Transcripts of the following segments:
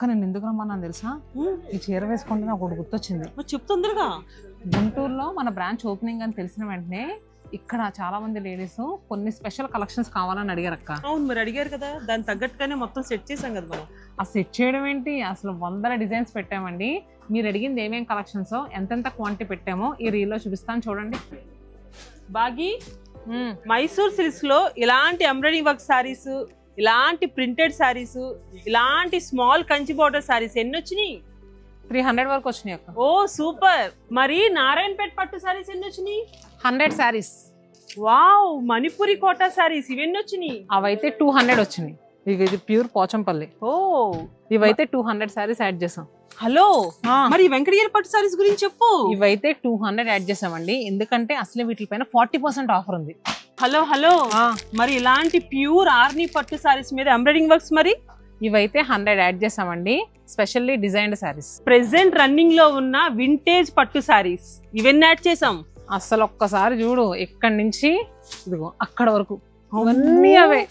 అక్క నేను ఎందుకు రమ్మన్నాను తెలుసా? ఈ చీర వేసుకుంటే నాకు ఒకటి గుర్తొచ్చింది. చెప్తుందిగా, గుంటూరులో మన బ్రాంచ్ ఓపెనింగ్ అని తెలిసిన వెంటనే ఇక్కడ చాలా మంది లేడీస్ కొన్ని స్పెషల్ కలెక్షన్స్ కావాలని అడిగారు అక్క. అవును మరి అడిగారు కదా, దాని తగ్గట్టుగానే మొత్తం సెట్ చేసాం కదా మనం. ఆ సెట్ చేయడం ఏంటి, అసలు 100 డిజైన్స్ పెట్టామండి. మీరు అడిగింది ఏమేం కలెక్షన్స్, ఎంతెంత క్వాంటిటీ పెట్టామో ఈ రీల్లో చూపిస్తాను చూడండి. బాగి మైసూర్ సిల్క్స్ లో ఇలాంటి ఎంబ్రాయిడరింగ్ వర్క్ సారీస్, ఇలాంటి ప్రింటెడ్ సారీస్, ఇలాంటి స్మాల్ కంచి బోర్డర్ సారీస్ ఎన్ని వచ్చినాయి? 300 వరకు వచ్చినాయి అక్క. ఓ సూపర్. మరి నారాయణపేట పట్టు సారీస్ ఎన్ని వచ్చినాయి? 100 శారీస్. వావ్. మణిపురి కోటా సారీస్ ఇవన్నీ వచ్చినాయి? అవైతే 200 వచ్చినాయి. ఇది ప్యూర్ పోచంపల్లి. ఓ ఇవైతే 200 శారీస్ యాడ్ చేసాం. హలో, మరి వెంకటగిరి పట్టు సారీస్ గురించి చెప్పు. ఇవైతే 200 యాడ్ చేసామండి, ఎందుకంటే అసలు వీటిపైన 40% ఆఫర్ ఉంది. హలో హలో, మరి ఇలాంటి ప్యూర్ ఆర్ని పట్టు సారీస్ మీద ఎంబ్రాయిడరింగ్ వర్క్స్ మరి ఇవైతే 100 యాడ్ చేసామండి, specially designed saris. Present running లో ఉన్న వింటేజ్ పట్టు సారీస్ ఇవన్నీ యాడ్ చేసాం. అసలు ఒక్కసారి చూడు, ఇక్కడి నుంచి ఇదిగో అక్కడ వరకు అవన్నీ అవే.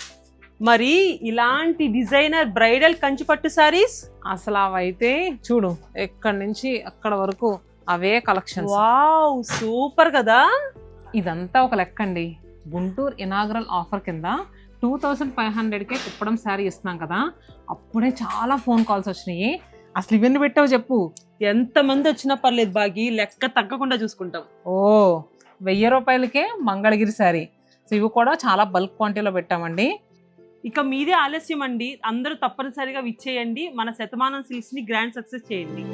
మరి ఇలాంటి డిజైనర్ బ్రైడల్ కంచి పట్టు సారీస్ అసలు అవైతే చూడు, ఎక్కడి నుంచి అక్కడ వరకు అవే కలెక్షన్. వావ్ సూపర్ కదా. ఇదంతా ఒక లెక్క అండి. గుంటూరు ఇనాగరల్ ఆఫర్ కింద 2500కే కుప్పడం శారీ ఇస్తున్నాం కదా, అప్పుడే చాలా ఫోన్ కాల్స్ వచ్చినాయి. అసలు ఇవన్నీ పెట్టావు చెప్పు. ఎంత మంది వచ్చినా పర్లేదు బాగి, లెక్క తగ్గకుండా చూసుకుంటాం. ఓ 1000 రూపాయలకే మంగళగిరి శారీ. సో ఇవి కూడా చాలా బల్క్ క్వాంటిటీలో పెట్టామండి. ఇక మీదే ఆలస్యం అండి, అందరూ తప్పనిసరిగా విచ్చేయండి. మన శతమానం సిల్క్స్ ని గ్రాండ్ సక్సెస్ చేయండి.